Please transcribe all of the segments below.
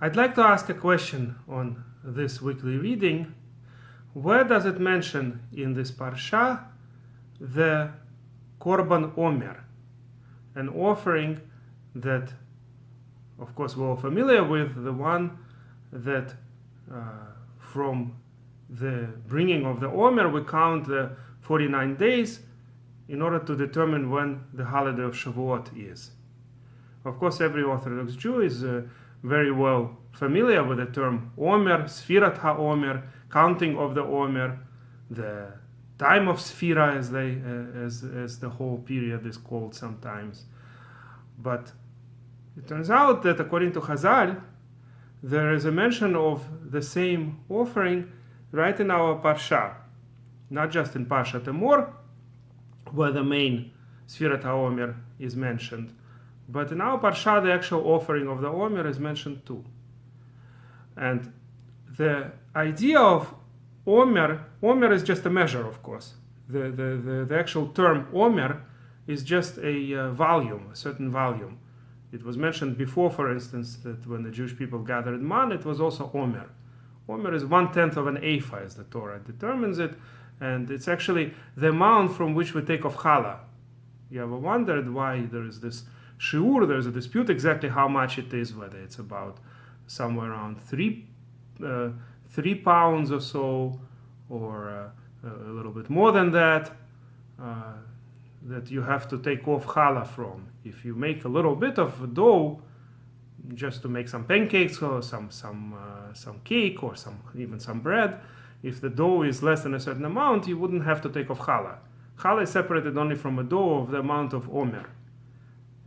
I'd like to ask a question on this weekly reading. Where does it mention in this parsha the Korban Omer, an offering that, of course, we're all familiar with, the one that from the bringing of the Omer we count the 49 days in order to determine when the holiday of Shavuot is. Of course, every Orthodox Jew is very well familiar with the term Omer, Sixteenth Ha-Omer, counting of the Omer, the time of Sphira, as the whole period is called sometimes. But it turns out that according to Chazal, there is a mention of the same offering right in our Parsha, not just in Parshat Vayikra, where the main Sphira Ha-Omer is mentioned, but in our Parsha, the actual offering of the Omer is mentioned too. And the idea of Omer is just a measure, of course. The actual term Omer is just a volume, a certain volume. It was mentioned before, for instance, that when the Jewish people gathered man, it was also Omer. Omer is 1/10 of an ephah, as the Torah determines it, and it's actually the amount from which we take of challah. You ever wondered why there is this shiur? There's a dispute exactly how much it is, whether it's about somewhere around 3 pounds or so, or a little bit more than that, that you have to take off challah from. If you make a little bit of dough, just to make some pancakes or some cake or even some bread, if the dough is less than a certain amount, you wouldn't have to take off challah. Challah is separated only from a dough of the amount of Omer.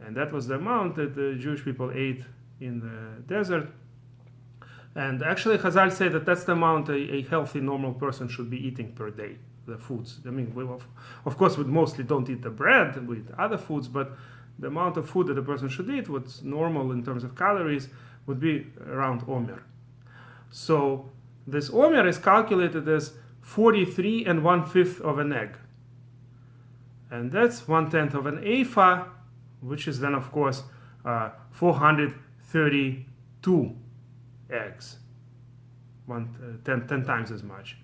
And that was the amount that the Jewish people ate in the desert. And actually, Chazal say that that's the amount a healthy, normal person should be eating per day, the foods. I mean, of course, we mostly don't eat the bread, we eat other foods, but the amount of food that a person should eat, what's normal in terms of calories, would be around Omer. So this Omer is calculated as 43 1/5 of an egg. And that's 1/10 of an ephah, which is then, of course, 432 eggs, 10 times as much.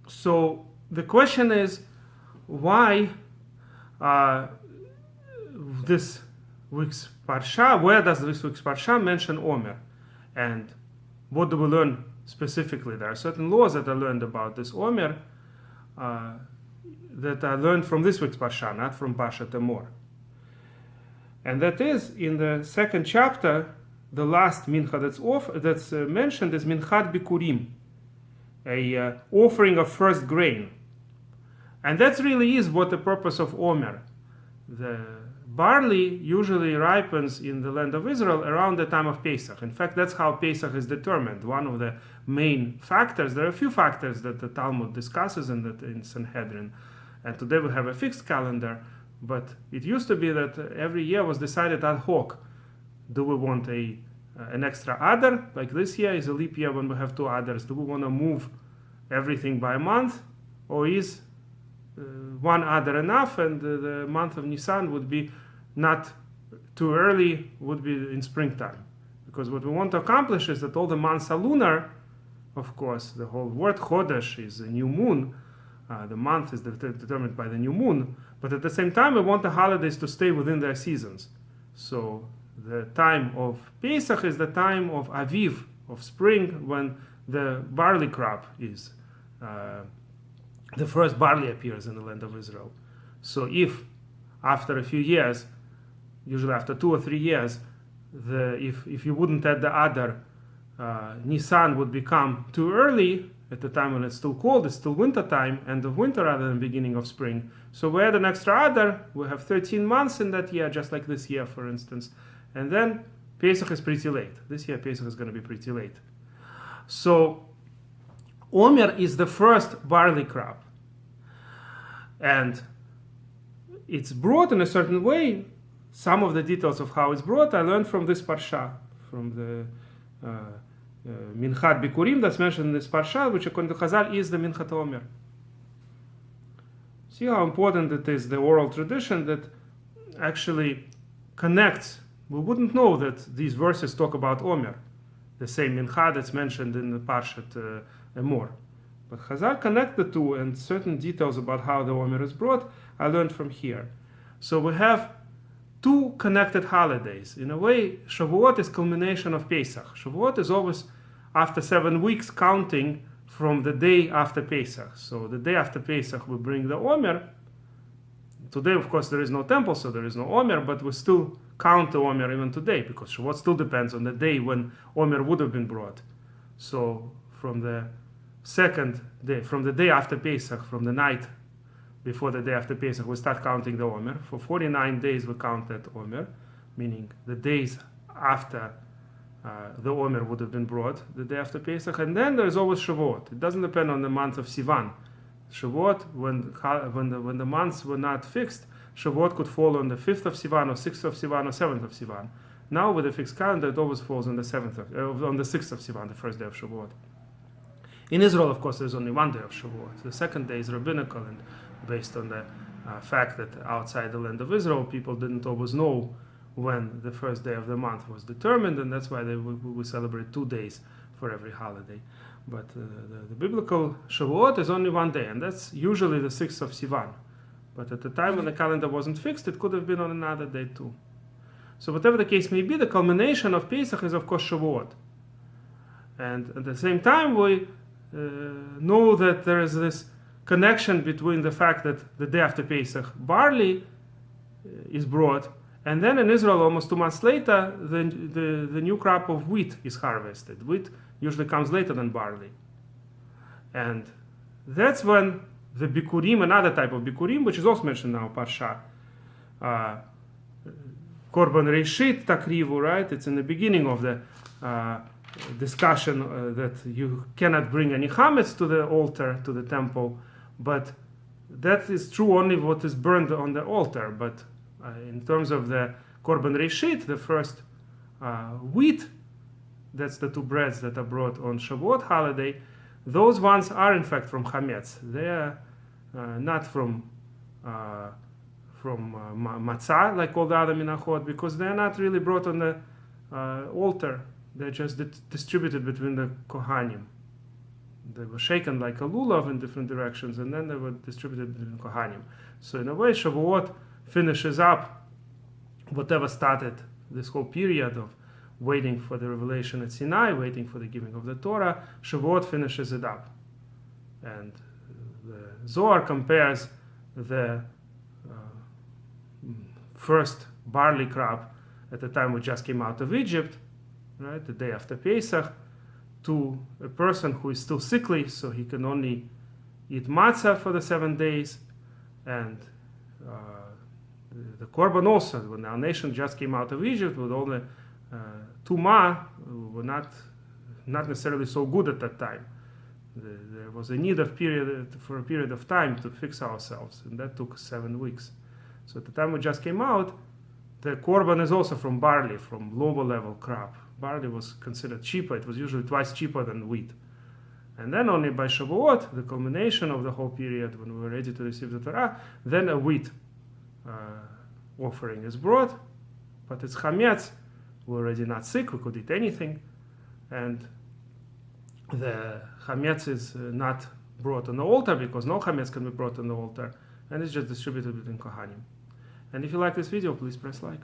So the question is, why this week's Parsha, where does this week's Parsha mention Omer? And what do we learn specifically? There are certain laws that are learned about this Omer that are learned from this week's Parsha, not from Parshat Vayikra. And that is, in the second chapter, the last mincha that's mentioned is Minchat Bikurim, a offering of first grain. And that really is what the purpose of Omer. The barley usually ripens in the land of Israel around the time of Pesach. In fact, that's how Pesach is determined. One of the main factors, there are a few factors that the Talmud discusses in Sanhedrin. And today we have a fixed calendar, but it used to be that every year was decided ad hoc. Do we want an extra Adar? Like this year is a leap year when we have 2 Adars. Do we want to move everything by a month? Or is 1 Adar enough, and the month of Nisan would be not too early, would be in springtime? Because what we want to accomplish is that all the months are lunar. Of course, the whole word Chodesh is a new moon. The month is determined by the new moon. But at the same time, we want the holidays to stay within their seasons. So the time of Pesach is the time of Aviv, of spring, when the barley crop is, the first barley appears in the land of Israel. So if after a few years, usually after 2 or 3 years, if you wouldn't add the Adar, Nisan would become too early at the time when it's still cold, it's still winter time, end of winter rather than beginning of spring. So we add an extra Adar, we have 13 months in that year, just like this year, for instance. And then Pesach is pretty late. This year Pesach is going to be pretty late. So Omer is the first barley crop. And it's brought in a certain way. Some of the details of how it's brought I learned from this Parsha, from the Minchat Bikurim that's mentioned in this Parsha, which according to Chazal is the Minchat Ha-Omer. See how important it is, the oral tradition, that actually connects, we wouldn't know that these verses talk about Omer, the same Mincha that's mentioned in the Parshat Emor. But Chazal connect the two, and certain details about how the Omer is brought I learned from here. So we have two connected holidays. In a way, Shavuot is culmination of Pesach. Shavuot is always after 7 weeks counting from the day after Pesach. So the day after Pesach we bring the Omer. Today, of course, there is no temple, so there is no Omer, but we still count the Omer even today, because Shavuot still depends on the day when Omer would have been brought. So from the second day, from the day after Pesach, from the night before the day after Pesach, we start counting the Omer. For 49 days we count that Omer, meaning the days after the Omer would have been brought, the day after Pesach. And then there is always Shavuot. It doesn't depend on the month of Sivan. Shavuot, when the months were not fixed, Shavuot could fall on the 5th of Sivan, or 6th of Sivan, or 7th of Sivan. Now with the fixed calendar, it always falls on the 6th of Sivan, the first day of Shavuot. In Israel, of course, there's only one day of Shavuot. The second day is rabbinical, and based on the fact that outside the land of Israel, people didn't always know when the first day of the month was determined, and that's why we celebrate 2 days for every holiday. But the biblical Shavuot is only one day, and that's usually the 6th of Sivan. But at the time when the calendar wasn't fixed, it could have been on another day too. So whatever the case may be, the culmination of Pesach is of course Shavuot. And at the same time, we know that there is this connection between the fact that the day after Pesach, barley is brought, and then in Israel, almost 2 months later, the new crop of wheat is harvested. Wheat usually comes later than barley. And that's when the bikurim, another type of bikurim, which is also mentioned now, Parsha, Korban Reishit Takrivu, right? It's in the beginning of the discussion that you cannot bring any chametz to the altar, to the temple, but that is true only what is burned on the altar. But in terms of the Korban Reishit, the first wheat, that's the 2 breads that are brought on Shavuot holiday, those ones are in fact from chametz. They are not from matzah like all the other minachot, because they are not really brought on the altar. They're just distributed between the kohanim. They were shaken like a lulav in different directions, and then they were distributed between kohanim. So in a way, Shavuot finishes up whatever started this whole period of waiting for the revelation at Sinai, waiting for the giving of the Torah. Shavuot finishes it up. And the Zohar compares the first barley crop at the time we just came out of Egypt, right, the day after Pesach, to a person who is still sickly, so he can only eat matzah for the 7 days, and the korban also, when our nation just came out of Egypt with all the tumah, were not necessarily so good at that time. There was a need for a period of time to fix ourselves, and that took 7 weeks. So at the time we just came out, the korban is also from barley, from lower level crop. Barley was considered cheaper. It was usually twice cheaper than wheat. And then only by Shavuot, the culmination of the whole period, when we were ready to receive the Torah, then a wheat offering is brought. But it's chametz. We're already not sick. We could eat anything. And the chametz is not brought on the altar, because no chametz can be brought on the altar. And it's just distributed between kohanim. And if you like this video, please press like.